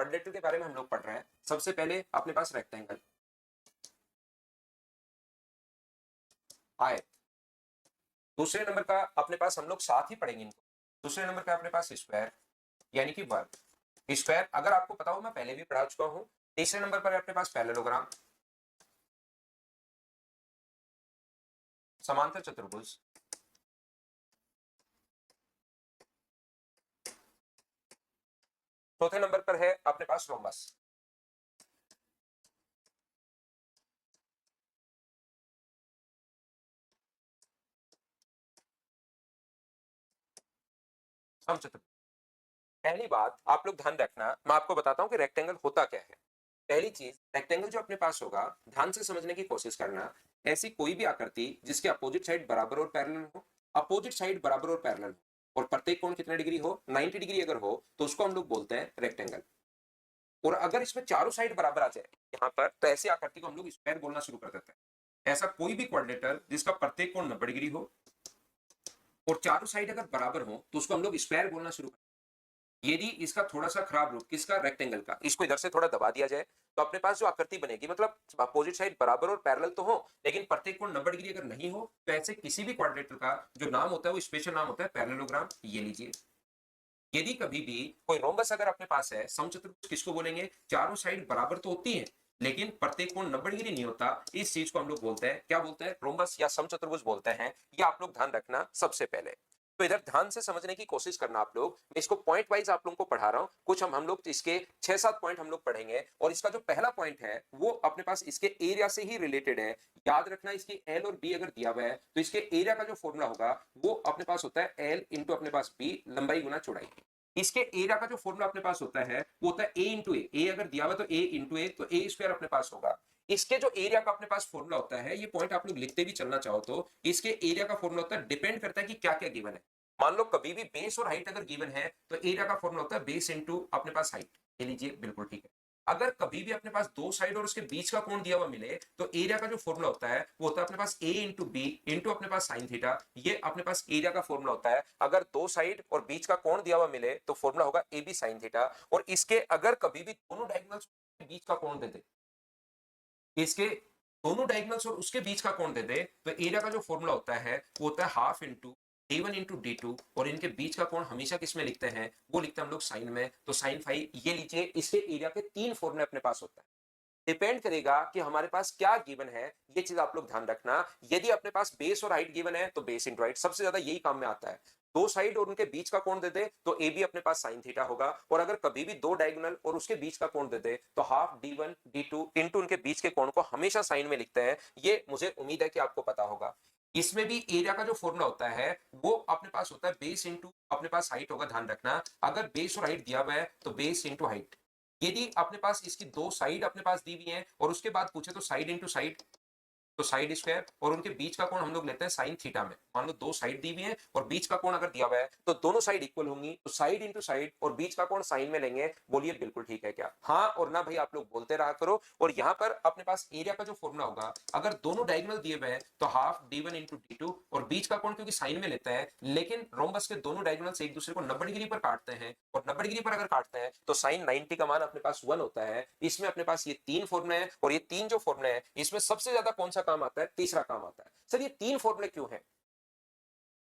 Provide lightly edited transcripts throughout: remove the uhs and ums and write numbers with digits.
क्वाड्रेटर के बारे में हम लोग पढ़ रहे हैं। सबसे पहले अपने पास रेक्टेंगल, आयत। दूसरे नंबर का अपने पास हम लोग साथ ही पढ़ेंगे इनको। दूसरे नंबर का अपने पास स्क्वायर यानी कि वर्ग। स्क्वायर अगर आपको पता हो मैं पहले भी पढ़ा चुका हूं। तीसरे नंबर पर अपने पास पैरेललोग्राम, समांतर चतुर्भुज। चौथे नंबर पर है अपने पास रोम्बस। समचतुर्भुज। पहली बात आप लोग ध्यान रखना, मैं आपको बताता हूं कि रेक्टेंगल होता क्या है। पहली चीज, रेक्टेंगल जो अपने पास होगा, ध्यान से समझने की कोशिश करना। ऐसी कोई भी आकृति जिसके अपोजिट साइड बराबर और पैरेलल हो, अपोजिट साइड बराबर और पैरेलल हो और प्रत्येक कोण कितने डिग्री हो, 90 डिग्री अगर हो तो उसको हम लोग बोलते हैं रेक्टेंगल। और अगर इसमें चारों साइड बराबर आ जाए यहाँ पर, तो ऐसी आकृति को हम लोग स्क्वायर बोलना शुरू कर देते हैं। ऐसा कोई भी क्वाड्रेटर जिसका प्रत्येक कोण 90 डिग्री हो और चारों साइड अगर बराबर हो तो उसको हम लोग स्क्वायर बोलना शुरू करते हैं। यदि इसका थोड़ा सा खराब रूप, किसका, रेक्टेंगल का, इसको इधर से थोड़ा दबा दिया जाए तो अपने पास जो आकृति बनेगी, मतलब अपोजिट साइड बराबर और पैरेलल तो हो लेकिन प्रत्येक कोण 90 डिग्री अगर नहीं हो, तो ऐसे किसी भी क्वाड्रेटर का जो नाम होता है वो स्पेशल नाम होता है पैरेललोग्राम। ये लीजिए। यदि कभी भी कोई रोम्बस अगर अपने पास है, समचतुर्भुज किसको बोलेंगे, चारों साइड बराबर तो होती है लेकिन प्रत्येक कोण 90 डिग्री नहीं होता, इस चीज को हम लोग बोलते हैं, क्या बोलते हैं, रोम्बस या समचतुर्भुज बोलते हैं। ये आप लोग ध्यान रखना सबसे पहले। तो इधर ध्यान से समझने की कोशिश करना आप लोग। मैं इसको पॉइंट वाइज आप लोगों को पढ़ा रहा हूं। कुछ हम लोग इसके 6-7 पॉइंट हम लोग पढ़ेंगे और इसका जो पहला पॉइंट है वो अपने पास इसके एरिया से ही रिलेटेड है। याद रखना, इसकी एल और बी अगर दिया हुआ है तो इसके एरिया का जो फॉर्मूला होगा वो अपने पास होता है एल इंटू अपने पास बी, लंबाई गुना चौड़ाई। इसके एरिया का जो फॉर्मूला अपने पास होता है वो होता है ए इंटू ए अगर दिया हुआ तो ए इंटू ए, तो ए स्क्वायर अपने पास होगा। इसके जो एरिया का अपने पास फॉर्मूला होता है, ये पॉइंट आप लोग लिखते भी चलना चाहो तो, इसके एरिया का फॉर्मूला होता है, डिपेंड करता है कि क्या क्या गिवन है। मान लो कभी भी बेस और हाइट अगर गिवन है तो एरिया का फॉर्मूला होता है बेस इंटू अपने पास हाइट। ये लीजिए, बिल्कुल ठीक है। अगर कभी भी अपने पास दो साइड और उसके बीच का कोण दिया हुआ मिले तो एरिया का जो फॉर्मूला होता है वो होता है अपने पास ए इंटू बी इंटू अपने पास साइन थीटा। ये अपने पास एरिया का फॉर्मूला होता है। अगर दो साइड और बीच का कोण दिया हुआ मिले तो फॉर्मूला होगा ए बी साइन थीटा। और इसके अगर कभी भी दोनों डायगोनल्स के बीच का कोण दे दे, इसके दोनों डायगोनल्स और उसके बीच का कोण दे दे, तो एरिया का जो फॉर्मूला होता है वो होता है half into d1 into d2। और इनके बीच का कोण हमेशा किसमें लिखते हैं, वो लिखते हैं हम लोग साइन में, तो साइन फाई। ये लीजिए, इसके एरिया के 3 फॉर्मूले अपने पास होता है। डिपेंड करेगा कि हमारे पास क्या गिवन है, ये चीज आप लोग ध्यान रखना। यदि अपने पास बेस और हाइट गिवन है तो बेस इंटू हाइट, सबसे ज्यादा यही काम में आता है। दो साइड और उनके बीच का कोण दे दे तो ए बी अपने पास साइन थीटा होगा। और अगर कभी भी दो डायगोनल और उसके बीच का कोण दे दे तो हाफ d1 d2 इंटू उनके बीच के कोण को हमेशा साइन में लिखते हैं। ये मुझे उम्मीद है कि आपको पता होगा। इसमें भी एरिया का जो फॉर्मूला होता है वो अपने पास होता है बेस इंटू अपने पास हाइट होगा। ध्यान रखना, अगर बेस और हाइट दिया हुआ है तो बेस इंटू हाइट। यदि अपने पास इसकी दो साइड अपने पास दी हुई हैं और उसके बाद पूछे तो साइड इंटू साइड, तो साइड स्क्वायर। और उनके बीच का कोण हम लोग लेते हैं साइन थीटा में। मान लो दो साइड दी हुई है और बीच का कोण अगर दिया हुआ है तो दोनों साइड इक्वल होंगी, तो साइड इंटू साइड और बीच का कोण साइन में लेंगे। बोलिए बिल्कुल ठीक है क्या? हाँ और ना भाई आप लोग बोलते रहा करो। और यहाँ पर अपने पास एरिया का जो फॉर्मूला होगा, अगर दोनों डायगोनल दिए हुए हैं तो हाफ d1 इंटू d2। और बीच का कोण क्योंकि साइन में लेते हैं, लेकिन रोम्बस के दोनों डायगोनल से एक दूसरे को 90 डिग्री पर काटते हैं और 90 डिग्री पर अगर काटते हैं तो साइन 90 का मान अपने पास 1 होता है। इसमें अपने पास ये 3 फॉर्मूले हैं और ये 3 जो फॉर्मूले हैं इसमें सबसे ज्यादा कौन सा काम आता है, तीसरा काम आता है। सर ये 3 फॉर्मूले क्यों हैं,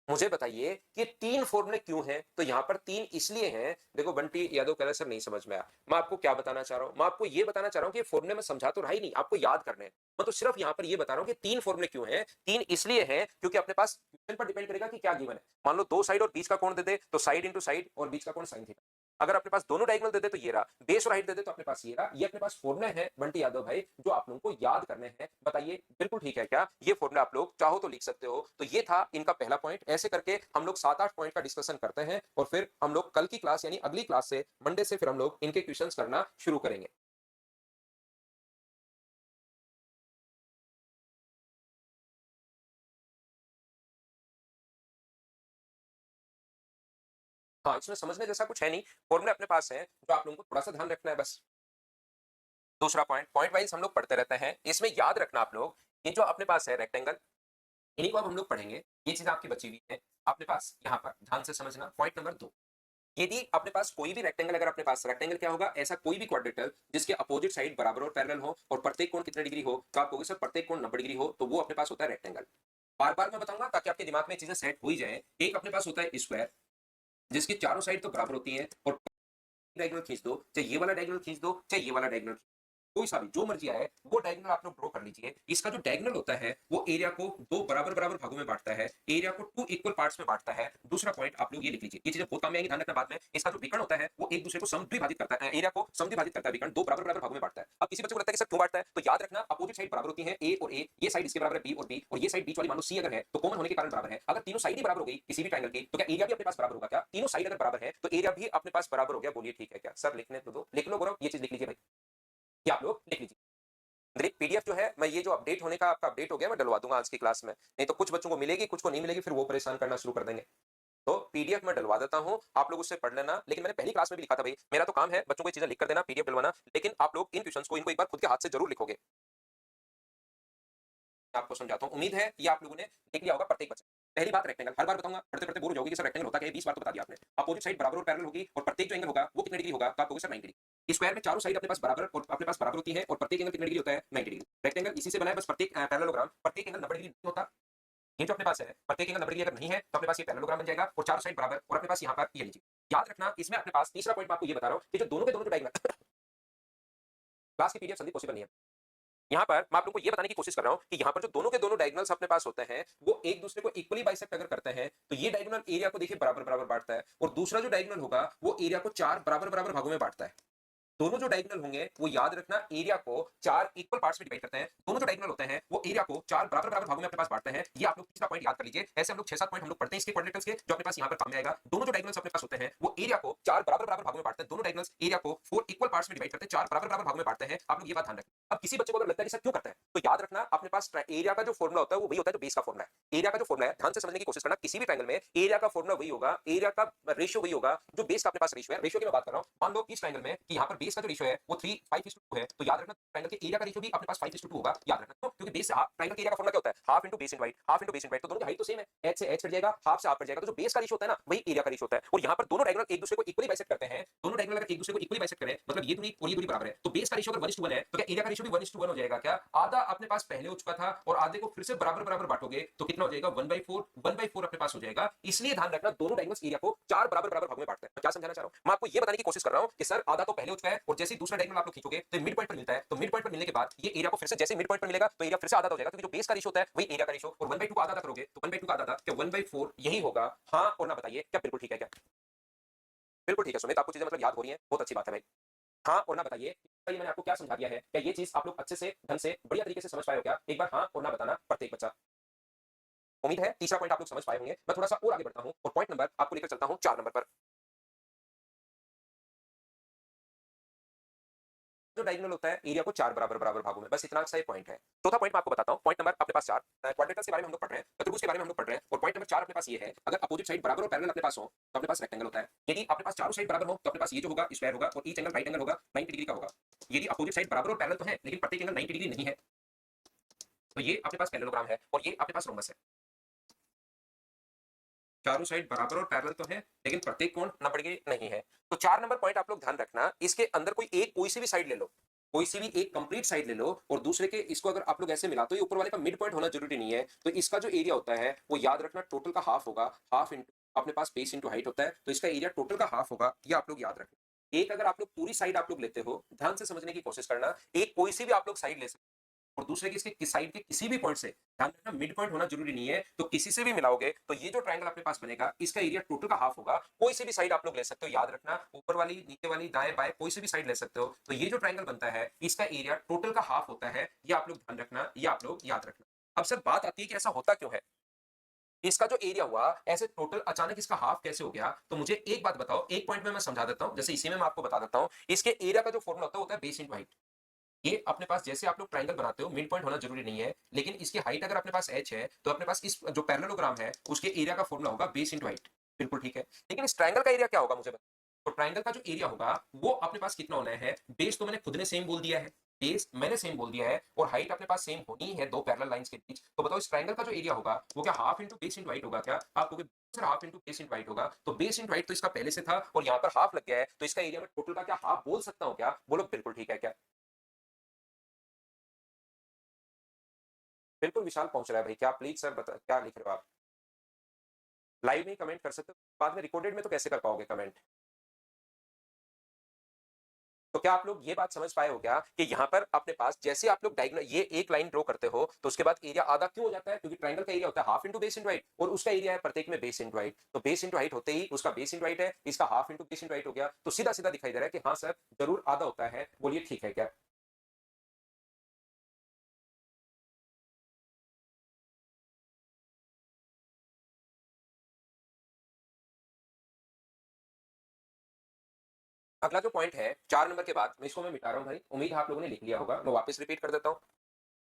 मुझे बताइए कि 3 फॉर्मूले क्यों हैं? तो यहां पर 3 इसलिए हैं। देखो बंटी यादव कह रहा सर नहीं समझ में आया। मैं आपको क्या बताना चाह रहा हूं, मैं आपको ये बताना चाह रहा हूं कि फॉर्मूले में समझा तो रहा ही नहीं, आपको याद करने हैं। मैं तो सिर्फ यहां पर ये बता रहा हूं कि 3 फॉर्मूले क्यों हैं। 3 इसलिए हैं क्योंकि अपने पास पर डिपेंड करेगा कि क्या गिवन है। मान लो दो साइड और बीच का कोण दे दे तो साइड इंटू साइड और बीच का कोण साइन थीटा। अगर अपने पास दोनों डायगोनल दे दे तो ये रहा, बेस और हाइट दे दे तो अपने पास ये रहा। ये अपने पास फॉर्मूले हैं बंटी यादव भाई जो आप लोगों को याद करने हैं। बताइए बिल्कुल ठीक है क्या? ये फॉर्मूला आप लोग चाहो तो लिख सकते हो। तो ये था इनका पहला पॉइंट। ऐसे करके हम लोग 7-8 पॉइंट का डिस्कशन करते हैं और फिर हम लोग कल की क्लास यानी अगली क्लास से, मंडे से, फिर हम लोग इनके क्वेश्चंस करना शुरू करेंगे। हाँ, इसमें समझने जैसा कुछ है नहीं, फॉर्मूले अपने पास है जो आप लोगों को थोड़ा सा ध्यान रखना है बस। दूसरा पॉइंट, पॉइंट वाइज हम लोग पढ़ते रहते हैं। इसमें याद रखना आप लोग, ये जो अपने पास है रेक्टेंगल, इन्हीं को अब हम लोग पढ़ेंगे। ये चीज आपकी बची हुई है अपने पास। यहाँ पर ध्यान से समझना, पॉइंट नंबर 2। यदि अपने पास कोई भी रेक्टेंगल, अगर अपने पास रेक्टेंगल क्या होगा, ऐसा कोई भी क्वाड्रेटल जिसके अपोजिट साइड बराबर और पैरेलल हो और प्रत्येक कोण कितने डिग्री हो, तो आप कहोगे सर प्रत्येक कोण 90 डिग्री हो, तो वो अपने पास होता है रेक्टेंगल। बार बार मैं बताऊंगा ताकि आपके दिमाग में चीजें सेट हो ही जाए। एक अपने पास होता है स्क्वायर, जिसकी चारों साइड तो बराबर होती है, और डायगोनल खींच दो, चाहे ये वाला डायगोनल खींच दो, चाहे ये वाला डायगोनल, कोई सा भी जो मर्जी आए वो डायगोनल आप लोग ड्रॉ कर लीजिए। इसका जो डायगोनल होता है वो एरिया को दो बराबर बराबर भागों में बांटता है, एरिया को टू इक्वल पार्ट्स में बांटता है। दूसरा पॉइंट आप लोग ये लिख लीजिए, ये चीजें बहुत काम में आएंगी, ध्यान रखना बाद में। इसका जो विकर्ण होता है वो एक दूसरे को समद्विभाजित करता है, एरिया को समद्विभाजित करता है, विकर्ण दो बराबर बराबर भागों में बांटता है। अब किसी बच्चे को लगता है कि सर क्यों बांटता है, तो याद रखना अपोजिट साइड बराबर होती है, ए और ए, ये साइड इसके बराबर है बी और बी, और ये साइड बीच वाली मान लो सी अगर है तो कॉमन होने के कारण बराबर है। अगर तीनों साइड ही बराबर हो गई किसी भी ट्रायंगल की, तो क्या एरिया भी अपने पास बराबर होगा? क्या तीनों साइड अगर बराबर है तो एरिया भी अपने पास बराबर हो गया? बोलिए ठीक है क्या? सर लिखने तो दो, लिख लो गौरव, ये चीज लिख लीजिए भाई, ये आप लोग लिख लीजिए। मेरी पीडीएफ जो है, मैं ये जो अपडेट होने का आपका अपडेट हो गया, मैं डलवा दूंगा आज की क्लास में, नहीं तो कुछ बच्चों को मिलेगी कुछ को नहीं मिलेगी, फिर वो परेशान करना शुरू कर देंगे। तो पीडीएफ में डलवा देता हूं, आप लोग उससे पढ़ लेना। लेकिन मैंने पहली क्लास में भी लिखा था भाई, मेरा तो काम है बच्चों को ये चीजें लिख कर देना, पीडीएफ डलवाना, लेकिन आप लोग इन क्वेश्चंस को, इनको एक बार खुद के हाथ से जरूर लिखोगे। आपको समझाता हूं, उम्मीद है ये आप लोगों ने लिख लिया होगा प्रत्येक बच्चे। पहली बात रेक्टेंगल, हर बार बताऊंगा, पढ़ते पढ़ते बोर हो जाओगे कि सर रेक्टेंगल होता क्या है, 20 बार तो बता दिया आपने। अपोजिट साइड बराबर और पैरेलल होगी, और प्रत्येक जो एंगल होगा वो कितने डिग्री होगा, तो आप कहोगे सर 90 डिग्री। स्क्वायर में चारों साइड अपने पास बराबर और अपने पास बराबर होती है, और प्रत्येक एंगल कितने डिग्री होता है, 90 डिग्री। रेक्टेंगल इसी से बना है, बस प्रत्येक पैरेललोग्राम, प्रत्येक एंगल 90 डिग्री नहीं होता। ये जो अपने पास है प्रत्येक एंगल 90 डिग्री अगर नहीं है तो अपने पास ये पैरेललोग्राम बन जाएगा, और चारों साइड बराबर, और अपने पास यहाँ पर ये लीजिए। याद रखना इसमें अपने पास तीसरा पॉइंट मैं आपको ये बता रहा हूँ कि जो दोनों के दोनों जो डायगोनल क्लास की पीडीएफ संदीप पॉसिबल नहीं है। यहाँ पर मैं आप लोगों को ये बताने की कोशिश कर रहा हूँ कि यहाँ पर जो दोनों के दोनों डायगोनल्स अपने पास होते हैं वो एक दूसरे को इक्वली बाइसेक्ट अगर करते हैं, तो ये डायगोनल एरिया को देखिए बराबर बराबर बांटता है, और दूसरा जो डायगोनल होगा वो एरिया को चार बराबर बराबर भागों में बांटता है। दोनों जो डायगोनल होंगे वो याद रखना एरिया को चार इक्वल पार्ट्स में डिवाइड करते हैं। दोनों जो डायगोनल होते हैं वो एरिया को चार बराबर बराबर भागों में अपने पास बांटते हैं। ये आप लोग तीसरा पॉइंट याद कर लीजिए। ऐसे हम लोग 6-7 पॉइंट हम लोग पढ़ते हैं इसके क्वाड्रेटर्स के, जो अपने पास यहाँ पर काम में आएगा। दोनों जो डायगोनल्स अपने पास होते हैं वो एरिया को चार बराबर बराबर भागों में बांटते हैं। दोनों डायगोनल्स एरिया को 4 इक्वल पार्ट्स में डिवाइड करते हैं, चार बराबर बराबर भागों में बांटते हैं। आप लोग ये बात ध्यान रखें। अब किसी बच्चे को अगर लगता है कि सर क्यों करते हैं, तो याद रखना अपने पास एरिया का जो फॉर्मुला होता है वो वही होता है जो बेस का फॉर्मुला है। एरिया का जो फॉर्मुला है ध्यान से समझने की कोशिश करना, किसी भी ट्रायंगल में एरिया का फॉर्मुला वही होगा, एरिया का रेशियो वही होगा जो बेस का अपने पास रेशियो है। रेशियो की मैं बात कर रहा हूं, मान लो इस ट्रायंगल में कि यहाँ पर बेस का जो रेशियो है वो 3:5:2 है, तो याद रखना ट्रायंगल के एरिया का रेशियो भी अपने पास 5:2 होगा। याद रखना क्यों? क्योंकि बेस से ट्रायंगल के एरिया का फॉर्मुला क्या होता है, half into base into height, half into base into height, तो दोनों की हाइट तो सेम है, एच से एच कट जाएगा, हाफ से हाफ कट जाएगा, तो जो बेस का रेशियो होता है ना वही एरिया का रेशियो होता है। और यहाँ पर दोनों डायगोनल एक दूसरे को इक्वली बाइसेक्ट करते हैं। दोनों डायगोनल अगर एक दूसरे को इक्वली बाइसेक्ट करें, मतलब ये दूरी और ये दूरी बराबर है, तो बेस का रेशियो अगर 1:1 है तो क्या एरिया का रेशियो भी 1:1 हो जाएगा? क्या आधा अपने पास पहले हो चुका था और आधे को फिर से बराबर बराबर बांटोगे तो कितना हो जाएगा, 1/4 अपने पास हो जाएगा। इसलिए ध्यान रखना दोनों डायगोनल्स एरिया को चार बराबर बराबर भागों में बांटते हैं। मैं क्या समझाना चाह रहा हूं, मैं आपको ये बताने की कोशिश कर रहा हूं कि सर आधा तो पहले हो चुका है, और जैसे ही दूसरा डायगोनल आप लोग खींचोगे तो मिड पॉइंट पर मिलता है, तो मिड पॉइंट पर मिलने के बाद ये एरिया को फिर से जैसे मिड पॉइंट पर मिलेगा तो एरिया फिर से आधा हो जाएगा, क्योंकि जो बेस का रेशियो होता है वही एरिया का रेशियो, और 1/2 को आधा करोगे तो 1/2 का आधा, क्या 1/4 यही होगा? हाँ और ना बताइए, क्या बिल्कुल ठीक है? क्या बिल्कुल ठीक है सुमित, आपको चीजें मतलब याद हो रही है, बहुत अच्छी बात है भाई। हाँ और ना बताइए, ये मैंने आपको क्या समझा दिया है, क्या ये चीज आप लोग अच्छे से ढंग से बढ़िया तरीके से समझ पाए हो? क्या एक बार हाँ और ना बताना प्रत्येक बच्चा। उम्मीद है तीसरा पॉइंट आप लोग समझ पाए होंगे। मैं थोड़ा सा और आगे बढ़ता हूँ और पॉइंट नंबर आपको लेकर चलता हूँ 4 नंबर पर। जो डायगोनल होता है एरिया को चार बराबर बराबर भागों में, बस इतना सा ही पॉइंट है। चौथा पॉइंट मैं आपको बताता हूँ, पॉइंट नंबर अपने पास 4, क्वाड्रेटर्स के बारे में हम लोग पढ़ रहे हैं, चतुर्भुज के बारे में हम लोग पढ़ रहे हैं, और पॉइंट नंबर 4 अपने पास ये है, अगर अपोजिट साइड बराबर और पैरेलल अपने पास हो तो अपने पास रेक्टेंगल होता है। यदि अपने पास चारों साइड बराबर हो तो अपने पास ये जो होगा स्क्वायर होगा, और ईच एंगल राइट एंगल होगा 90 डिग्री का होगा। यदि अपोजिट साइड बराबर और पैरेलल तो है लेकिन प्रत्येक एंगल 90 डिग्री नहीं है, तो ये अपने पास पैरेललोग्राम है, और ये अपने पास रोमस है। चारों साइड बराबर और पैरेलल तो है लेकिन प्रत्येक कोण 90 डिग्री नहीं है। तो 4 नंबर पॉइंट आप लोग ध्यान रखना, इसके अंदर कोई सी भी साइड ले लो, कोई सी भी एक कंप्लीट साइड ले लो, और दूसरे के इसको अगर आप लोग ऐसे मिला तो ये ऊपर वाले का मिड पॉइंट होना जरूरी नहीं है। तो इसका जो एरिया होता है वो याद रखना टोटल का हाफ होगा, हाफ इंटू अपने पास बेस इंटू हाइट होता है, तो इसका एरिया टोटल का हाफ होगा, ये आप लोग याद रखना। एक अगर आप लोग पूरी साइड आप लोग लेते हो, ध्यान से समझने की कोशिश करना, एक कोई सी भी आप लोग साइड ले सकते और दूसरे के इसके साइड के किसी भी पॉइंट से, ध्यान रखना मिड पॉइंट होना जरूरी नहीं है, तो किसी से भी मिलाओगे तो ये जो ट्रायंगल अपने पास बनेगा इसका एरिया टोटल का हाफ होगा। कोई सी भी साइड आप लोग ले सकते हो, याद रखना ऊपर वाली नीचे वाली दाएं बाएं कोई सी भी साइड ले सकते हो, तो ये जो ट्रायंगल बनता है इसका एरिया टोटल का हाफ होता है। ये आप लोग ध्यान रखना, ये आप लोग याद रखना। अब सर बात आती है कि ऐसा होता क्यों है, इसका जो एरिया हुआ ऐसे टोटल अचानक इसका हाफ कैसे हो गया, तो मुझे एक बात बताओ, एक पॉइंट में मैं समझा देता हूं, जैसे इसी में मैं आपको बता देता हूं। इसके एरिया का जो फॉर्मूला होता है बेस इंटू हाइट। ये अपने पास जैसे आप लोग ट्रायंगल बनाते हो मिड पॉइंट होना जरूरी नहीं है, लेकिन इसकी हाइट अगर अपने पास h है तो अपने पास इस जो पैरेललोग्राम है उसके एरिया का फॉर्मूला होगा बेस इंटू हाइट। बिल्कुल ठीक है, लेकिन इस ट्रायंगल का एरिया क्या होगा मुझे बताओ। तो ट्रायंगल का जो एरिया होगा वो अपने पास कितना होना है, बेस तो मैंने खुद ने सेम बोल दिया है, बेस मैंने सेम बोल दिया है, और हाइट अपने पास सेम होनी है दो पैरेलल लाइंस के बीच। तो बताओ इस ट्रायंगल का जो एरिया होगा वो क्या half into base into height होगा? क्या आप कहोगे sir half into base into height होगा, तो बेस इंटू हाइट तो इसका पहले से था और यहाँ पर हाफ लग गया है, तो इसका एरिया में टोटल का क्या हाफ बोल सकता हूँ क्या? बोलो बिल्कुल ठीक है क्या? बिल्कुल विशाल पहुंच रहा है भाई, क्या प्लीज सर बता क्या लिख रहे हो आप? लाइव में कमेंट कर सकते हो, बाद में रिकॉर्डेड में तो कैसे कर पाओगे कमेंट? तो क्या आप लोग ये बात समझ पाए हो क्या कि यहाँ पर अपने पास जैसे आप लोग डायगोनल ये एक लाइन ड्रॉ करते हो तो उसके बाद एरिया आधा क्यों हो जाता है? क्योंकि ट्रायंगल का एरिया होता है half into base into height और उसका एरिया है प्रत्येक में बेस इंटू हाइट, तो बेस इंटू हाइट होते ही उसका बेस इंटू हाइट है, इसका half into base into height हो गया, तो सीधा सीधा दिखाई दे रहा है कि हाँ सर जरूर आधा होता है। बोलिए ठीक है क्या? अगला जो पॉइंट है 4 नंबर के बाद, मैं इसको मैं मिटा रहा हूँ भाई, उम्मीद है आप लोगों ने लिख लिया होगा, मैं वापस रिपीट कर देता हूँ।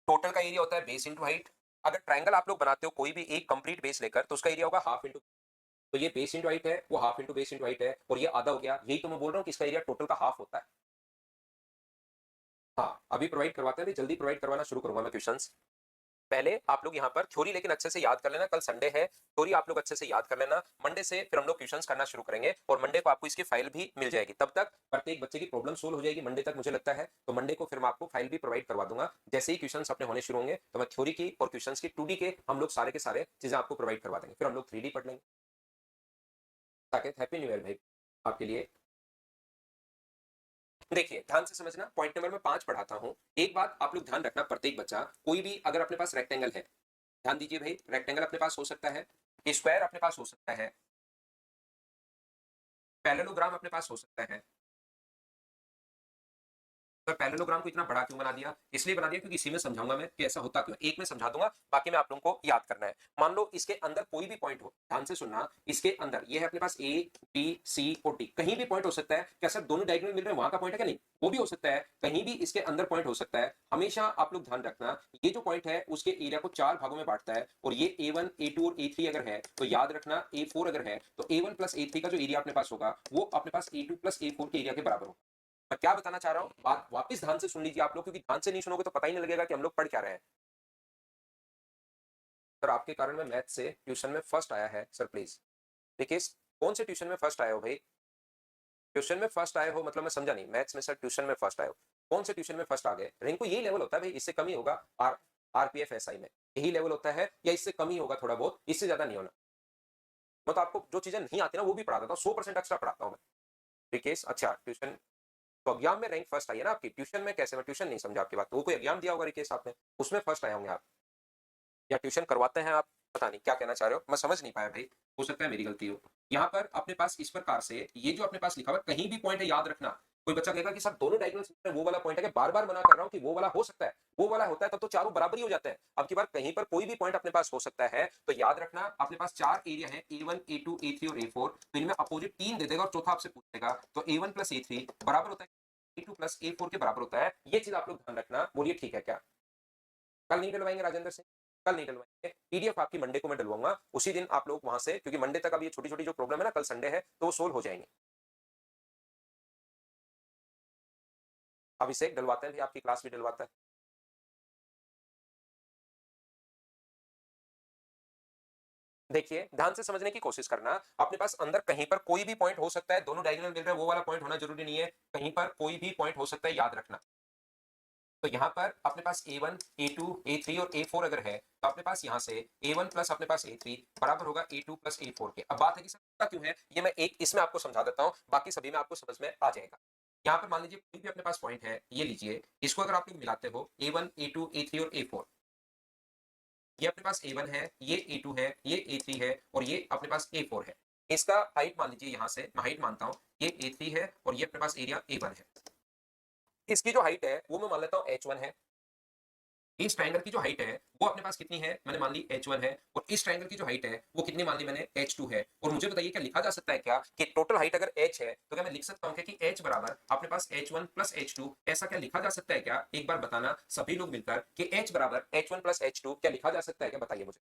टोटल का एरिया होता है बेस इंटू हाइट। अगर ट्रायंगल आप लोग बनाते हो कोई भी एक कंप्लीट बेस लेकर तो उसका एरिया होगा हाफ इंटू, तो ये बेस इंटू हाइट है, वो half into base into height है और ये आधा हो गया, यही तो मैं बोल रहा हूँ कि इसका एरिया टोटल का हाफ होता है। हाँ अभी प्रोवाइड करवाते हैं, जल्दी प्रोवाइड करवाना शुरू करूंगा मैं क्वेश्चंस। पहले आप लोग यहाँ पर थ्योरी लेकिन अच्छे से याद कर लेना, कल संडे है, थ्योरी आप लोग अच्छे से याद कर लेना, मंडे से फिर हम लोग क्वेश्चंस करना शुरू करेंगे और मंडे को आपको इसकी फाइल भी मिल जाएगी, तब तक प्रत्येक बच्चे की प्रॉब्लम सोल्व हो जाएगी मंडे तक मुझे लगता है, तो मंडे को फिर मैं आपको फाइल भी प्रोवाइड करवा दूंगा, जैसे ही क्वेश्चंस अपने होने शुरू होंगे तो मैं थ्योरी की और क्वेश्चंस की 2D के हम लोग सारे के सारे चीजें आपको प्रोवाइड करवा देंगे, फिर हम लोग 3D पढ़ लेंगे। ताकि हैप्पी न्यू ईयर भाई आपके लिए। देखिए ध्यान से समझना, पॉइंट नंबर मैं 5 पढ़ाता हूँ, एक बात आप लोग ध्यान रखना, प्रत्येक बच्चा कोई भी अगर अपने पास रेक्टेंगल है, ध्यान दीजिए भाई, रेक्टेंगल अपने पास हो सकता है, स्क्वायर अपने पास हो सकता है, पैरेललोग्राम अपने पास हो सकता है। तो पैरेललोग्राम को इतना बड़ा क्यों बना दिया? इसलिए बना दिया क्योंकि इसी में समझाऊंगा मैं कि ऐसा होता क्यों, एक में समझा दूंगा, बाकी में आप लोगों को याद करना है। मान लो इसके अंदर कोई भी पॉइंट हो, ध्यान से सुनना, इसके अंदर ये है अपने पास ए बी सी और डी, कहीं भी पॉइंट हो सकता है, क्या सर दोनों डायगोनल मिल रहे हैं वहां का पॉइंट है क्या? नहीं, वो भी हो सकता है, कहीं भी इसके अंदर पॉइंट हो सकता है। हमेशा आप लोग ध्यान रखना, ये जो पॉइंट है उसके एरिया को 4 भागों में बांटता है और ये A1 A2 और A3 अगर है तो याद रखना A4 अगर है तो A1 प्लस A3 का जो एरिया अपने पास होगा वो अपने पास A2 प्लस A4 के एरिया के बराबर होगा। मैं क्या बताना चाह रहा हूं, बात वापस ध्यान से सुन लीजिए आप लोग, क्योंकि ध्यान से नहीं सुनोगे तो पता ही नहीं लगेगा कि हम लोग पढ़ क्या रहे हैं। सर आपके कारण मैं मैथ से ट्यूशन में फर्स्ट आया है सर प्लीज। देखिए कौन से ट्यूशन में फर्स्ट आए हो भाई? ट्यूशन में फर्स्ट आए हो मतलब मैं समझा नहीं, मैथ्स में सर ट्यूशन में फर्स्ट आए हो, कौन से ट्यूशन में फर्स्ट आ गए? रिंकू यही लेवल होता है भाई, इससे कम ही होगा। आरपीएफ एसआई में यही लेवल होता है, या इससे कम ही होगा थोड़ा बहुत, इससे ज्यादा नहीं होना। मैं तो आपको जो चीजें नहीं आती ना वो भी पढ़ा देता हूँ, 100% एक्स्ट्रा पढ़ाता हूँ मैं। रिकेश अच्छा ट्यूशन, तो एग्जाम में रैंक फर्स्ट आई है ना आपकी, ट्यूशन में कैसे? मैं ट्यूशन नहीं समझा आपकी बात, तो वो कोई एग्जाम दिया होगा रिकेश आपने, उसमें फर्स्ट आए होंगे आप, या ट्यूशन करवाते हैं आप, पता नहीं क्या कहना चाह रहे हो, मैं समझ नहीं पाया भाई, हो सकता है मेरी गलती हो। यहाँ पर अपने पास इस प्रकार से ये जो अपने पास लिखा हुआ है कहीं भी पॉइंट है याद रखना, कोई बच्चा कहेगा कि सर दोनों डायगोनल्स में वो वाला पॉइंट है, कि बार बार मना कर रहा हूं कि वो वाला हो सकता है, वो वाला होता है तब तो चारों बराबर ही हो जाते हैं, अब की बार कहीं पर कोई भी पॉइंट अपने पास हो सकता है, तो याद रखना अपने पास 4 एरिया है A1 A2 A3 और A4, तो इनमें अपोजिट 3 दे देगा और चौथा आपसे पूछेगा, तो A1 प्लस A3 बराबर होता है A2 प्लस A4 के बराबर होता है, ये चीज आप लोग ध्यान रखना। बोलिए ठीक है क्या? कल नहीं डलवाएंगे राजेंद्र सिंह? कल नहीं डलवाएंगे, पीडीएफ आपकी मंडे को मैं डलवाऊंगा, उसी दिन आप लोग वहां से, क्योंकि मंडे तक अब ये छोटी छोटी जो प्रॉब्लम है ना, कल संडे है तो वो सोल्व हो जाएंगे। अभिषेक डलवाते हैं भी, आपकी क्लास भी डलवाता है। देखिए ध्यान से समझने की कोशिश करना, अपने पास अंदर कहीं पर कोई भी पॉइंट हो सकता है, दोनों डायगोनल मिल रहे हैं वो वाला पॉइंट होना जरूरी नहीं है, कहीं पर कोई भी पॉइंट हो सकता है, याद रखना। तो यहाँ पर अपने पास A1 A2 A3 और A4 अगर है तो अपने पास यहाँ से A1 प्लस अपने पास A3 बराबर होगा A2 प्लस A4 के। अब बात है कि सर ऐसा क्यों है, ये मैं एक इसमें आपको समझा देता हूँ, बाकी सभी में आपको समझ में आ जाएगा। यहाँ पर मान लीजिए कोई भी अपने पास पॉइंट है, ये लीजिए, इसको अगर आप लोग मिलाते हो A1 A2 A3 और A4, ये अपने पास A1 है, ये A2 है, ये A3 है और ये अपने पास A4 है। इसका हाइट मान लीजिए, यहाँ से मैं हाइट मानता हूँ, ये A3 है और ये अपने पास एरिया A1 है। इसकी जो हाइट है वो मैं मान लेता हूँ H1 है। इस ट्रायंगल की जो हाइट है वो अपने पास कितनी है, मैंने मान ली H1 है, और इस ट्रायंगल की जो हाइट है वो कितनी मान ली मैंने, H2 है। और मुझे बताइए क्या लिखा जा सकता है क्या कि टोटल हाइट अगर H है तो क्या मैं लिख सकता हूँ क्या कि H बराबर अपने पास H1 प्लस H2, ऐसा क्या लिखा जा सकता है क्या? एक बार बताना सभी लोग मिलकर कि H बराबर H1 प्लस H2 क्या लिखा जा सकता है क्या? बताइए मुझे।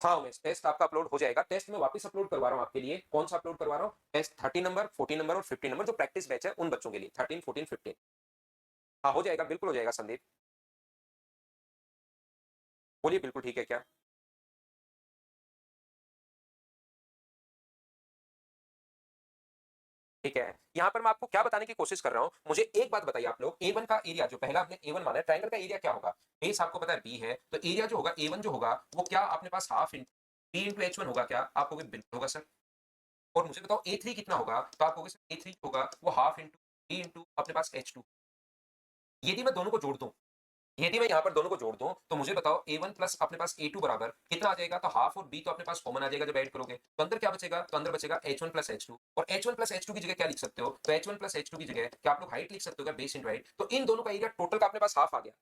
हाँ उमेश, टेस्ट आपका अपलोड हो जाएगा, टेस्ट में वापस अपलोड करवा रहा हूँ आपके लिए, कौन सा अपलोड करवा रहा हूँ? टेस्ट 30 नंबर 14 नंबर और 15 नंबर, जो प्रैक्टिस बैच है उन बच्चों के लिए, 13 14 15। हाँ हो जाएगा, बिल्कुल हो जाएगा संदीप। बोलिए बिल्कुल ठीक है क्या? ठीक है, यहाँ पर मैं आपको क्या बताने की कोशिश कर रहा हूँ, मुझे एक बात बताइए आप लोग, A1 का एरिया जो पहला आपने A1 माना है, ट्रायंगल का एरिया क्या होगा? बेस आपको पता है B है, तो एरिया जो होगा A1 जो होगा, वो क्या अपने पास half in B into H1 होगा क्या? आप कहोगे बिल्कुल होगा सर। और मुझे बताओ A3 कितना होगा? तो आप कहोगे सर A3 होगा वो हाफ इंटू B इंटू अपने पास H2। यदि मैं दोनों को जोड़ दूं, यदि मैं यहाँ पर दोनों को जोड़ दूं, तो मुझे बताओ A1 प्लस अपने पास A2 बराबर कितना आ जाएगा? तो हाफ और B तो अपने पास कॉमन आ जाएगा जब ऐड करोगे, तो अंदर क्या बचेगा? तो अंदर बचेगा H1 प्लस H2। और H1 प्लस H2 की जगह क्या लिख सकते हो? तो H1 प्लस H2 की जगह क्या आप लोग हाइट लिख सकते हो क्या? Base into height. तो इन दोनों का एरिया टोटल का अपने पास हाफ आ गया।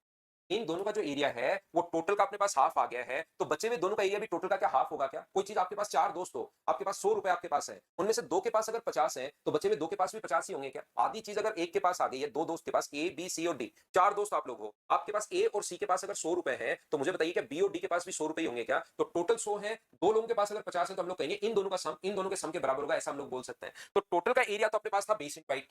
इन दोनों का जो एरिया है वो टोटल का अपने पास हाफ आ गया है, तो बचे हुए दोनों का एरिया भी टोटल का क्या हाफ होगा क्या? कोई चीज आपके पास चार दोस्त हो, आपके पास 100 रुपए आपके पास है, उनमें से दो के पास अगर 50 है तो बचे हुए दो के पास भी 50 ही होंगे क्या? आधी चीज अगर एक के पास आ गई है, दो दोस्त के पास ए बी सी और डी, चार दोस्त आप लोग हो, आपके पास ए और सी के पास अगर 100 रुपए है, तो मुझे बताइए क्या बी और डी के पास भी 100 रुपए ही होंगे क्या? तो टोटल 100 है, दो लोगों के पास अगर 50 है तो हम लोग कहेंगे इन दोनों का सम इन दोनों के सम के बराबर होगा, ऐसा हम लोग बोल सकते हैं। तो टोटल का एरिया तो अपने पास था 20 ×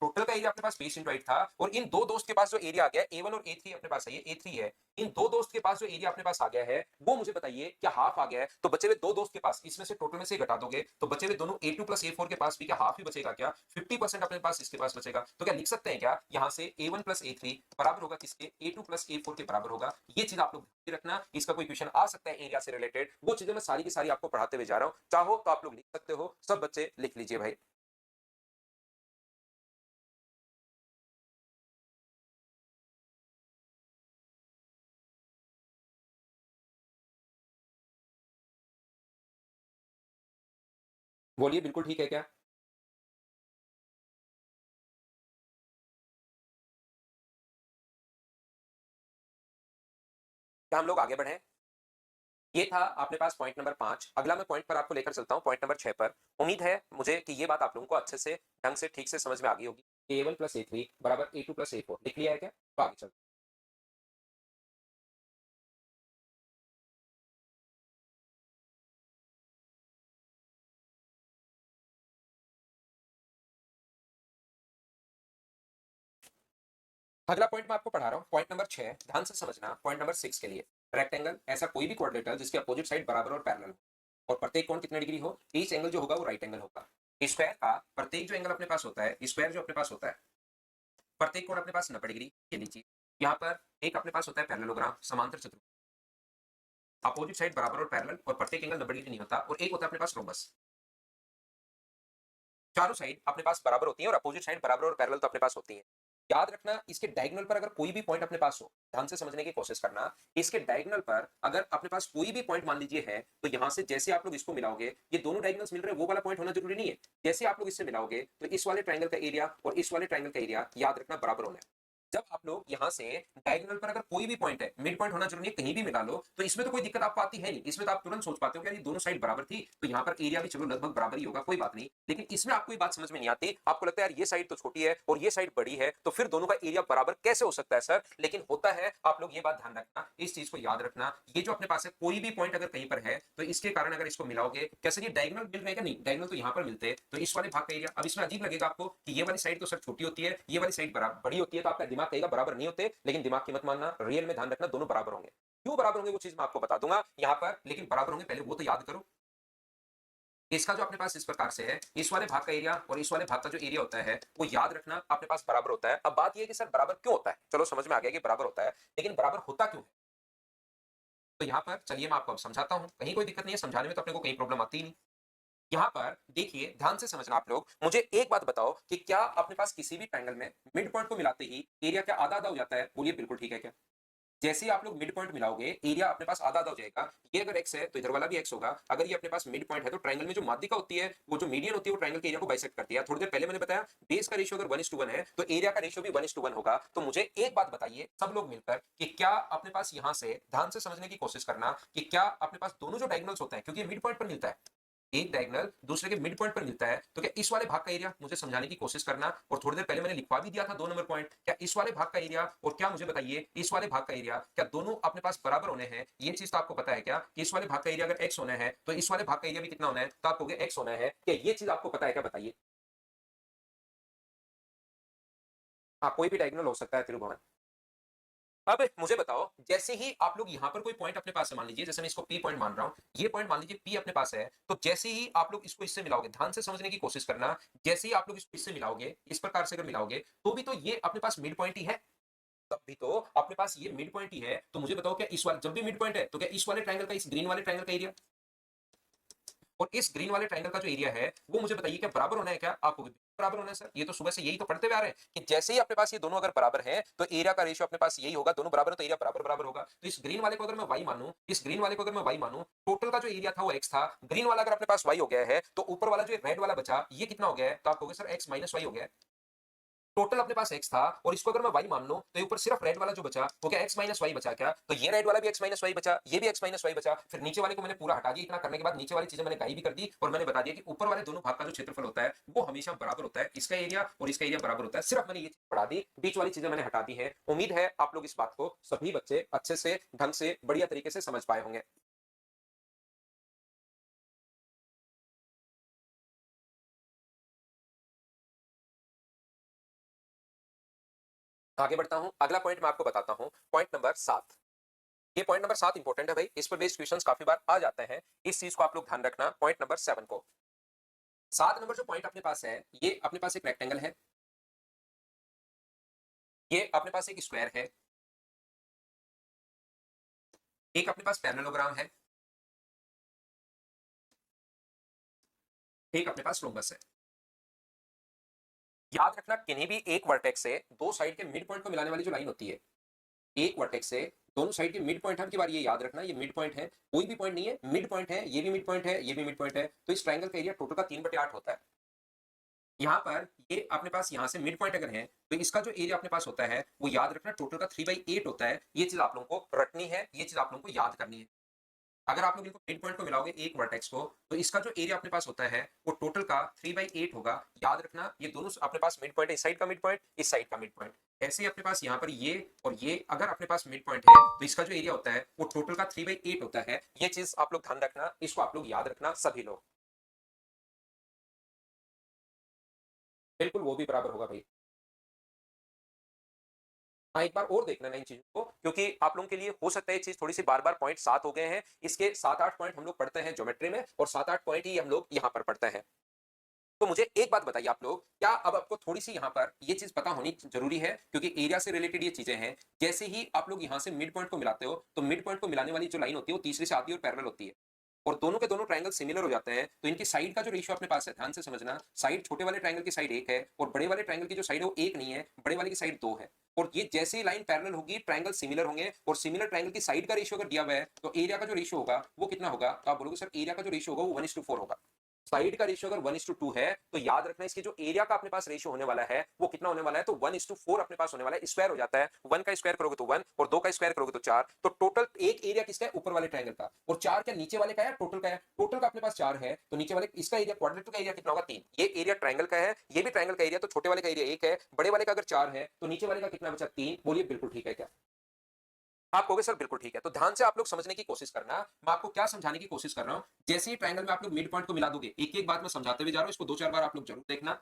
टोटल का एरिया अपने पास 20 × 8 था, और इन दो दोस्त के पास जो एरिया आ गया A1 और A3 अपने पास है, ये A3 है, इन दो दोस्त के पास जो एरिया अपने पास आ गया है वो मुझे बताइए क्या हाफ आ गया है? तो बचे हुए दो दोस्त के पास इसमें से टोटल में से घटा दोगे तो बचे हुए दोनों A2 प्लस A4 के पास भी क्या हाफ ही बचेगा क्या? 50% अपने पास इसके पास बचेगा, तो क्या लिख सकते हैं क्या यहाँ से A1 प्लस A3 बराबर होगा किसके? A2 प्लस A4 के बराबर होगा। ये चीज आप लोग रखना, इसका कोई क्वेश्चन आ सकता है एरिया से रिलेटेड, वो चीजें मैं सारी की सारी आपको पढ़ाते हुए जा रहा हूँ, चाहो तो आप लोग लिख सकते हो, सब बच्चे लिख लीजिए भाई। बोलिए बिल्कुल ठीक है क्या? क्या हम लोग आगे बढ़े? ये था अपने पास पॉइंट नंबर 5। अगला मैं पॉइंट पर आपको लेकर चलता हूँ, पॉइंट नंबर 6 पर। उम्मीद है मुझे कि ये बात आप लोगों को अच्छे से ढंग से ठीक से समझ में आ गई होगी। A1 प्लस A3 बराबर A2 प्लस A4 लिख लिया है क्या? तो आगे चलते हैं। अगला पॉइंट मैं आपको पढ़ा रहा हूँ, पॉइंट नंबर 6, ध्यान से समझना, पॉइंट नंबर 6 के लिए। रेक्टेंगल ऐसा कोई भी क्वाड्रेटर जिसके अपोजिट साइड बराबर और पैरेलल हो, और प्रत्येक कोण कितने डिग्री हो? ईच एंगल जो होगा वो राइट एंगल होगा। स्क्वायर का प्रत्येक जो एंगल अपने पास होता है, स्क्वायर जो अपने पास होता है, प्रत्येक कोण अपने पास 90 डिग्री, ये लीजिए। यहाँ पर एक अपने पास होता है पैरेललोग्राम, समांतर चतुर्भुज, अपोजिट साइड बराबर और पैरेलल, और प्रत्येक एंगल 90 डिग्री नहीं होता, और एक होता है अपने पास रोमबस। चारों साइड अपने पास बराबर होती हैं और अपोजिट साइड बराबर और पैरेलल तो अपने पास होती हैं। याद रखना इसके डायगोनल पर अगर कोई भी पॉइंट अपने पास हो, ध्यान से समझने की कोशिश करना, इसके डायगोनल पर अगर अपने पास कोई भी पॉइंट मान लीजिए है, तो यहां से जैसे आप लोग इसको मिलाओगे, ये दोनों डायगोनल्स मिल रहे हैं वो वाला पॉइंट होना जरूरी नहीं है। जैसे आप लोग इससे मिलाओगे तो इस वाले ट्रायंगल का एरिया और इस वाले ट्रायंगल का एरिया याद रखना बराबर होना है। जब आप लोग यहाँ से डायगोनल पर अगर कोई भी पॉइंट है, मिड पॉइंट होना जरूरी है, कहीं भी मिला लो, तो इसमें तो कोई दिक्कत आपको आती है नहीं। इसमें तो आप तुरंत सोच पाते हो कि यार ये दोनों साइड बराबर थी, तो यहाँ पर एरिया भी चलो लगभग बराबर ही होगा, कोई बात नहीं। लेकिन इसमें आपको ये बात समझ में नहीं आती, आपको लगता है यार ये साइड तो छोटी है और ये साइड बड़ी है, तो फिर दोनों का एरिया बराबर कैसे हो सकता है सर? लेकिन होता है, आप लोग ये बात ध्यान रखना, इस चीज को याद रखना। ये जो अपने पास है कोई भी पॉइंट अगर कहीं पर है, तो इसके कारण अगर इसको मिलाओगे, कैसे ये डायगोनल मिल रहे हैं? नहीं, डायगोनल तो यहाँ पर मिलते हैं, तो इस वाले भाग का एरिया, अब इसमें अजीब लगेगा आपको कि ये वाली साइड तो सर छोटी होती है, ये वाली साइड बराबर बड़ी होती है, तो आपका दिमाग कहेगा बराबर नहीं होते, लेकिन दिमाग की मत मानना, रियल में ध्यान रखना दोनों बराबर होंगे। क्यों बराबर होंगे वो चीज मैं आपको बता दूंगा यहाँ पर, लेकिन बराबर होंगे पहले वो तो याद करो। इसका जो अपने पास इस प्रकार से है, इस वाले भाग का एरिया और इस वाले भाग का जो एरिया होता है वो याद रखना अपने पास बराबर होता है। अब बात ये है कि सर बराबर क्यों होता है, चलो समझ में आ गया कि बराबर होता है, लेकिन बराबर होता क्यों है? तो यहाँ पर चलिए मैं आपको अब समझाता हूँ, कहीं कोई दिक्कत नहीं है समझाने में, तो अपने को कहीं प्रॉब्लम आती ही नहीं। यहाँ पर देखिए ध्यान से समझना आप लोग, मुझे एक बात बताओ कि क्या अपने पास किसी भी ट्रायंगल में मिड पॉइंट को मिलाते ही एरिया क्या आधा आधा हो जाता है? बोलिए बिल्कुल ठीक है क्या? जैसे ही आप लोग मिड पॉइंट मिलाओगे, एरिया अपने पास आधा आधा हो जाएगा। ये अगर एक्स है तो इधर वाला भी एक्स होगा। अगर ये अपने पास मिड पॉइंट है, तो ट्रायंगल में जो माध्यिका होती है, वो जो मीडियन होती है, वो ट्रायंगल के एरिया को बाइसेक्ट करती है। थोड़ी देर पहले मैंने बताया बेस का रेशियो अगर 1:1 है, तो एरिया का रेशियो भी 1:1 होगा। तो मुझे एक बात बताइए सब लोग मिलकर कि क्या अपने पास यहां से ध्यान से समझने की कोशिश करना कि क्या अपने पास दोनों जो डायगोनल्स होते हैं, क्योंकि ये मिड पॉइंट पर मिलता है, एक डायगोनल दूसरे के मिड पॉइंट पर मिलता है, तो क्या इस वाले भाग का एरिया मुझे समझाने की कोशिश करना, और थोड़ी देर पहले मैंने लिखवा भी दिया था 2 नंबर पॉइंट, क्या इस वाले भाग का एरिया और क्या मुझे बताइए इस वाले भाग का एरिया क्या दोनों अपने पास बराबर होने हैं? ये चीज तो आपको पता है क्या कि इस वाले भाग का एरिया अगर एक्स होना है तो इस वाले भाग का एरिया भी कितना होना है? तो आपको एक्स होना है। क्या ये चीज आपको पता है क्या? बताइए। हाँ, कोई भी डायगोनल हो सकता है त्रिभुवन। अब मुझे बताओ, जैसे ही आप लोग यहाँ पर कोई पॉइंट अपने पास है, मान लीजिए जैसे मैं इसको पी पॉइंट मान रहा हूँ, ये पॉइंट मान लीजिए पी अपने पास है, तो जैसे ही आप लोग इसको इससे मिलाओगे, ध्यान से समझने की कोशिश करना, जैसे ही आप लोग इसको इससे मिलाओगे, इस प्रकार से अगर मिलाओगे, तो भी तो ये अपने पास मिड पॉइंट ही है। तब भी तो अपने पास ये मिड पॉइंट ही है, तो मुझे बताओ क्या इस वाले, जब भी मिड पॉइंट है तो क्या इस वाले ट्रायंगल का, इस ग्रीन वाले ट्रायंगल का एरिया और इस ग्रीन वाले ट्रायंगल का जो एरिया है, वो मुझे बताइए क्या बराबर होना है क्या? आपको भी बराबर होना है सर। ये तो सुबह से यही तो पढ़ते हुए आ रहे हैं कि जैसे ही अपने पास ये दोनों अगर बराबर है, तो एरिया का रेशियो अपने पास यही होगा, दोनों बराबर है तो एरिया बराबर बराबर होगा। तो इस ग्रीन वाले को अगर मैं y मानूं, इस ग्रीन वाले को अगर मैं y मानूं, टोटल का जो एरिया था वो x था, ग्रीन वाला अगर अपने पास y हो गया है, तो ऊपर वाला जो रेड वाला बचा, ये कितना हो गया है? तो आप कहोगे सर x माइनस वाई हो गया है। टोटल अपने पास x था और इसको अगर मैं y मान लूं, तो ये ऊपर सिर्फ रेड वाला जो बचा वो क्या x माइनस वाई बचा क्या? तो ये रेड वाला भी x माइनस वाई बचा, ये भी x माइनस वाई बचा, फिर नीचे वाले को मैंने पूरा हटा दिया। इतना करने के बाद नीचे वाली चीजें मैंने गायब भी कर दी और मैंने बता दिया कि ऊपर वाले दोनों भाग का जो क्षेत्रफल होता है वो हमेशा बराबर होता है, इसका एरिया और इसका एरिया बराबर होता है। सिर्फ मैंने ये चीज पढ़ा दी, बीच वाली चीजें मैंने हटा दी है। उम्मीद है आप लोग इस बात को सभी बच्चे अच्छे से, ढंग से, बढ़िया तरीके से समझ पाए होंगे। आगे बढ़ता हूं, अगला पॉइंट मैं आपको बताता हूं, पॉइंट नंबर 7। ये पॉइंट नंबर 7 इंपॉर्टेंट है भाई, इस पर बेस्ड क्वेश्चंस काफी बार आ जाते हैं, इस चीज को आप लोग ध्यान रखना। पॉइंट नंबर 7 को, 7 नंबर जो पॉइंट अपने पास है, ये अपने पास एक रेक्टेंगल है, ये अपने पास एक स्क्वायर है, एक अपने पास पैरेललोग्राम है, एक अपने पास रोम्बस है। याद रखना, किन्हीं भी एक वर्टेक्स से दो साइड के मिड पॉइंट को मिलाने वाली जो लाइन होती है, एक वर्टेक्स से दोनों साइड के मिड पॉइंट है, की बार ये याद रखना, ये मिड पॉइंट है, कोई भी पॉइंट नहीं है, मिड पॉइंट है, ये भी मिड पॉइंट है, ये भी मिड पॉइंट है, तो इस ट्रायंगल का एरिया टोटल का 3/8 होता है। यहाँ पर ये अपने पास यहाँ से मिड पॉइंट अगर है, तो इसका जो एरिया अपने पास होता है वो याद रखना टोटल का 3/8 होता है। ये चीज आप लोगों को रटनी है, ये चीज आप लोगों को याद करनी है। अगर आप लोग इनको मिड पॉइंट को मिलाओगे एक वर्टेक्स को, तो इसका जो एरिया अपने पास होता है वो टोटल का 3/8 होगा। याद रखना ये दोनों अपने पास मिड पॉइंट है, इस साइड का मिड पॉइंट, इस साइड का मिड पॉइंट। ऐसे ही अपने पास यहाँ पर ये और ये अगर अपने पास मिड पॉइंट है, तो इसका जो एरिया होता है वो टोटल का 3/8 होता है। ये चीज आप लोग ध्यान रखना, इसको आप लोग याद रखना सभी लोग। बिल्कुल वो भी बराबर होगा भाई। हाँ, एक बार और देखना ना इन चीजों को, क्योंकि आप लोगों के लिए हो सकता है ये चीज थोड़ी सी बार बार पॉइंट 7 हो गए हैं, इसके 7-8 पॉइंट हम लोग पढ़ते हैं ज्योमेट्री में और 7-8 पॉइंट ही हम लोग यहाँ पर पढ़ते हैं। तो मुझे एक बात बताइए आप लोग, क्या अब आपको थोड़ी सी यहाँ पर ये चीज पता होनी जरूरी है, क्योंकि एरिया से रिलेटेड ये चीजें हैं। जैसे ही आप लोग यहाँ से मिड पॉइंट को मिलाते हो, तो मिड पॉइंट को मिलाने वाली जो लाइन होती है वो तीसरे से आती है और पैरेलल होती है, और दोनों के दोनों ट्रायंगल सिमिलर हो जाते हैं, तो इनकी साइड का जो रेशियो अपने पास है, ध्यान से समझना, साइड छोटे वाले ट्रायंगल की साइड 1 है और बड़े वाले ट्रायंगल की जो साइड है वो 1 नहीं है, बड़े वाले की साइड 2 है। और ये जैसे ही लाइन पैरेलल होगी, ट्रायंगल सिमिलर होंगे, और सिमिलर ट्रायंगल की साइड का रेशियो अगर दिया हुआ है, तो एरिया का जो रेशियो होगा वो कितना होगा? तो आप बोलोगे सर एरिया का जो रेशियो होगा वो 1:4 होगा। साइड का रेशियो अगर 1:2 है, तो याद रखना इसके जो एरिया का अपने पास रेशियो होने वाला है वो कितना होने वाला है? तो 1:4 अपने पास होने वाला है। स्क्वायर हो जाता है, 1 का स्क्वायर करोगे तो 1 और 2 का स्क्वायर करोगे तो 4। तो टोटल एक एरिया किसका है? ऊपर वाले ट्रायंगल का। और 4 क्या नीचे वाले का है? टोटल का है। टोटल का अपने पास 4 है, तो नीचे वाले इसका एरिया, क्वाड्रेटर का एरिया कितना होगा? 3। ये एरिया ट्रायंगल का है, ये भी ट्रायंगल का एरिया, तो छोटे वाले का एरिया 1 है, बड़े वाले का अगर 4 है तो नीचे वाले का कितना बचा? 3। बोलिए बिल्कुल ठीक है क्या? आप कहोगे सर बिल्कुल ठीक है। तो ध्यान से आप लोग समझने की कोशिश करना, मैं आपको क्या समझाने की कोशिश कर रहा हूं। जैसे ही ट्रायंगल में आप लोग मिड पॉइंट को मिला दोगे, एक एक बात मैं समझाते हुए जा रहा हूं, इसको 2-4 बार आप लोग जरूर देखना।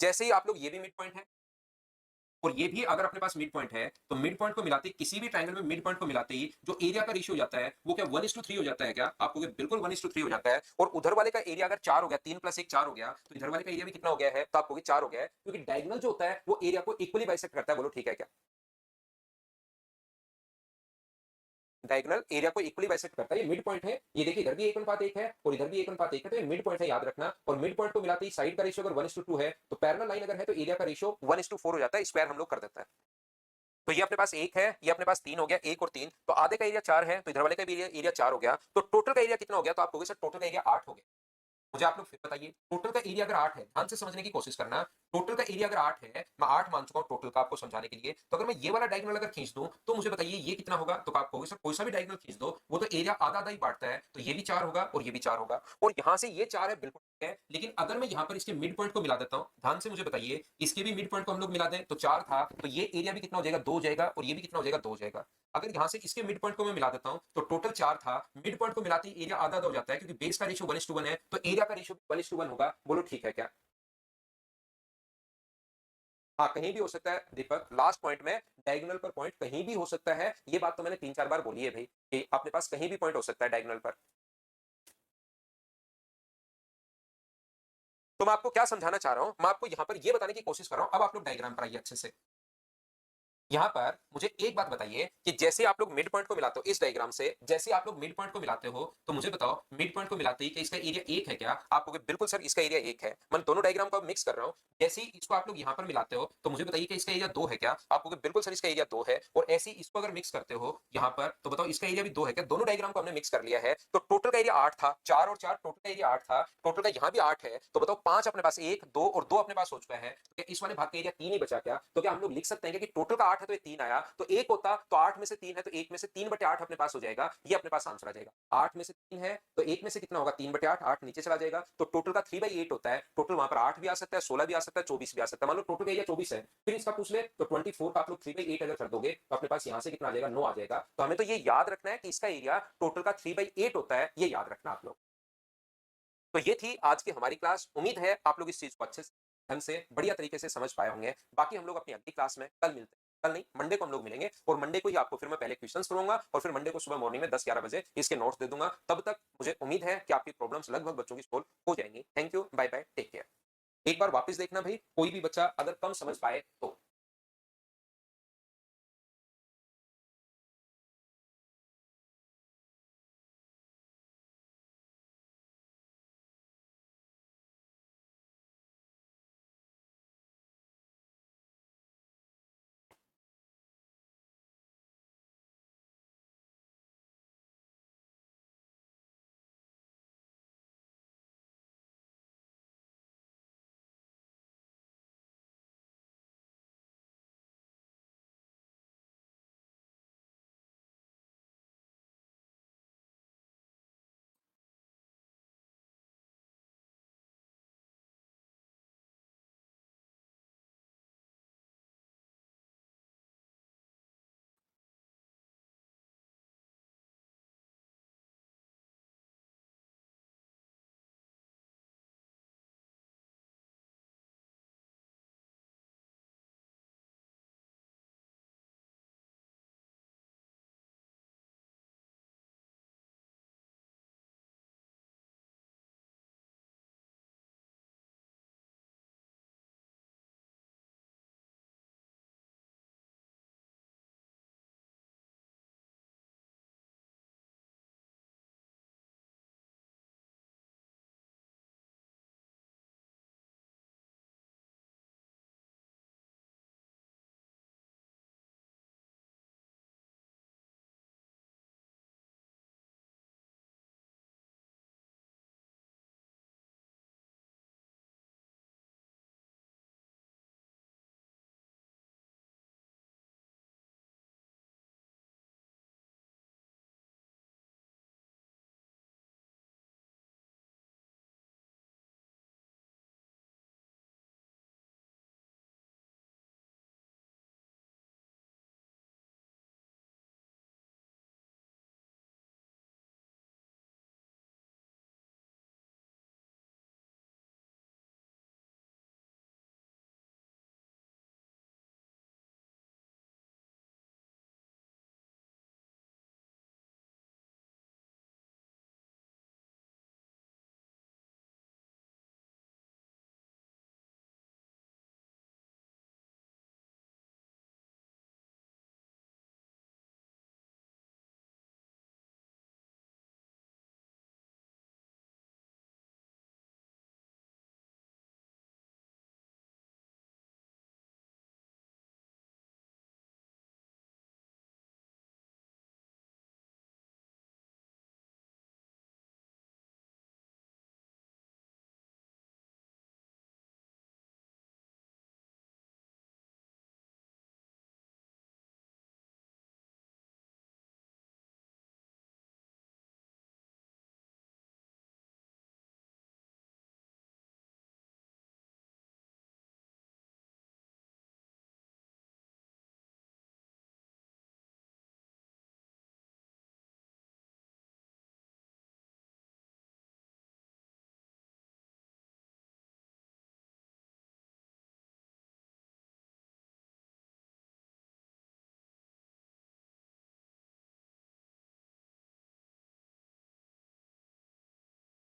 जैसे ही आप लोग, ये भी मिड पॉइंट है और ये भी अगर अपने पास मिड पॉइंट है, तो मिड पॉइंट को मिलाते ही, किसी भी ट्रायंगल में मिड पॉइंट को मिलाते ही जो एरिया का रेशियो हो जाता है वो क्या 1:3 हो जाता है क्या? आपको बिल्कुल 1:3 हो जाता है। और उधर वाले का एरिया अगर 4 हो गया, 3 + 1 4 हो गया, तो इधर वाले का एरिया भी कितना हो गया है? तो आपको 4 हो गया है, क्योंकि डायगोनल जो होता है वो एरिया को इक्वली बाइसेक्ट करता है। बोलो ठीक है क्या? डायगोनल एरिया को इक्वली बाइसेक्ट करता है। ये मिड पॉइंट है, ये देखिए इधर भी 1:1 है और इधर भी 1:1 है, तो ये मिड पॉइंट है, याद रखना। और मिड पॉइंट को मिलाते ही साइड का रेशियो अगर 1:2 है, तो पैरेलल लाइन अगर है तो एरिया का रेशियो 1:4 हो जाता है, स्क्वायर हम लोग कर देता है। तो ये अपने पास 1 है, ये अपने पास 3 हो गया, 1 और 3, तो आधे का एरिया 4 है, तो इधर वाले का भी एरिया 4 हो गया, तो टोटल का एरिया कितना हो गया? तो आप कहोगे सर टोटल का एरिया 8 हो गया। मुझे आप लोग फिर बताइए, टोटल का एरिया अगर 8 है, ध्यान से समझने की कोशिश करना, टोटल का एरिया अगर 8 है, मैं 8 मान चुका हूं टोटल का आपको समझाने के लिए, तो अगर मैं ये वाला डायगोनल अगर खींच दूं, तो मुझे बताइए ये कितना होगा? तो आप कहोगे सर कोई सा भी डायगोनल खींच दो, वो तो एरिया आधा आधा ही बांटता है, तो ये भी 4 होगा और ये भी 4 होगा, और यहां से ये 4 है, बिल्कुल ठीक है। लेकिन अगर मैं यहाँ पर इसके मिड पॉइंट को मिला देता हूँ, ध्यान से मुझे बताइए, इसके भी मिड पॉइंट को हम लोग मिला दें तो 4 था, तो ये एरिया भी कितना हो जाएगा? 2 हो जाएगा, और ये भी कितना हो जाएगा? 2 हो जाएगा। अगर यहाँ से इसके मिड पॉइंट को मैं मिला देता हूँ, तो टोटल 4 था, मिड पॉइंट को मिलाते ही एरिया आधा आधा हो जाता है, क्योंकि बेस का रेशियो 1:1 है, तो एरिया का रेशियो 1:1 होगा। बोलो ठीक है क्या? हाँ, कहीं भी हो सकता है दीपक, लास्ट पॉइंट में डायगोनल पर पॉइंट कहीं भी हो सकता है, ये बात तो मैंने 3-4 बार बोली है भाई, कि अपने पास कहीं भी पॉइंट हो सकता है डायगोनल पर। तो मैं आपको क्या समझाना चाह रहा हूं, मैं आपको यहां पर ये बताने की कोशिश कर रहा हूं। अब आप लोग डायग्राम पर आइए अच्छे से। यहाँ पर मुझे एक बात बताइए कि जैसे आप लोग मिड पॉइंट को मिलाते हो इस डायग्राम से, जैसे आप लोग मिड पॉइंट को मिलाते हो, तो मुझे बताओ मिड पॉइंट को मिलाते ही कि इसका एरिया एक है क्या? आप कहोगे बिल्कुल सर इसका एरिया एक है। मैं दोनों डायग्राम को मिक्स कर रहा हूं। जैसे ही इसको आप लोग यहाँ पर मिलाते हो तो मुझे बताइए कि इसका एरिया दो है क्या? आप कहोगे बिल्कुल सर इसका एरिया दो है। और ऐसे ही इसको अगर मिक्स करते हो यहाँ पर, तो बताओ इसका एरिया भी दो है क्या? दोनों डायग्राम को हमने मिक्स कर लिया है, तो टोटल का एरिया आठ था। चार और चार टोटल का एरिया आठ था, टोटल का यहाँ भी आठ है। तो बताओ पांच अपने पास, एक दो और दो अपने पास हो चुका है, तो क्या इस वाले भाग का एरिया तीन ही बचा क्या? तो क्या हम लोग लिख सकते हैं कि टोटल का आठ है तो ये तीन आया, तो एक होता तो आठ में से तीन है तो एक में से तीन बटे आठ अपने पास हो जाएगा, ये अपने पास आंसर आ जाएगा। आठ में से तीन है तो एक में से कितना होगा? तीन बटे आठ, आठ नीचे चला जाएगा, तो टोटल का 3/8 होता है। टोटल वहां पर आठ भी आ सकता है, 16 भी आ सकता है, 24 भी आ सकता है। मान लो टोटल एरिया 24 है, फिर इसका पूछ ले तो 24 का आप लोग 3/8 अगर कर दोगे तो अपने पास यहां से कितना आ जाएगा? 9 आ जाएगा। तो हमें तो ये याद रखना है कि इसका एरिया टोटल का 3/8 होता है, ये याद रखना आप लोग। तो ये थी आज की हमारी क्लास। उम्मीद है आप लोग इस चीज को अच्छे ढंग से बढ़िया तरीके से समझ पाए होंगे। बाकी हम लोग अपनी अगली क्लास में कल मिलते हैं, कल नहीं मंडे को हम लोग मिलेंगे, और मंडे को ही आपको फिर मैं पहले क्वेश्चंस करूंगा और फिर मंडे को सुबह मॉर्निंग में 10-11 बजे इसके नोट्स दे दूंगा। तब तक मुझे उम्मीद है कि आपकी प्रॉब्लम्स लगभग बच्चों की सोल्व हो जाएंगी। Thank you, bye bye, take care. एक बार वापस देखना भाई, कोई भी बच्चा अगर कम समझ पाए तो।